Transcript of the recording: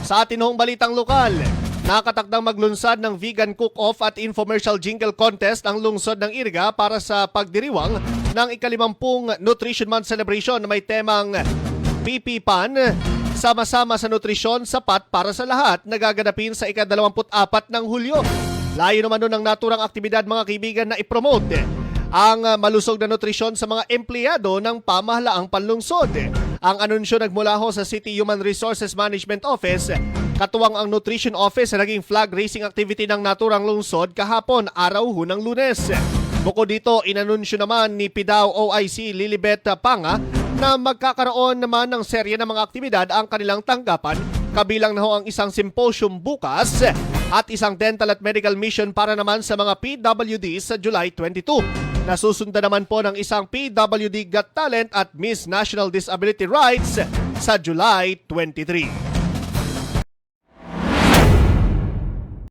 Sa atin hong balitang lokal, nakatakdang maglunsad ng vegan cook-off at infomercial jingle contest ang lungsod ng Iriga para sa pagdiriwang ng ika-50 Nutrition Month celebration na may temang PP Pan, sama-sama sa nutrisyon, sapat para sa lahat, nagaganapin sa ika-24 ng Hulyo. Layo naman nun ng naturang aktibidad mga kaibigan na ipromote ang malusog na nutrisyon sa mga empleyado ng pamahalaang panlungsod. Ang anunsyo nagmula ho sa City Human Resources Management Office, katuwang ang Nutrition Office na naging flag raising activity ng naturang lungsod kahapon araw ho ng Lunes. Bukod dito, inanunsyo naman ni PIDAO OIC Lilibet Panga na magkakaroon naman ng serye ng mga aktibidad ang kanilang tanggapan, kabilang na ho ang isang symposium bukas at isang dental at medical mission para naman sa mga PWD sa July 22. Nasusundan naman po ng isang PWD Got Talent at Miss National Disability Rights sa July 23.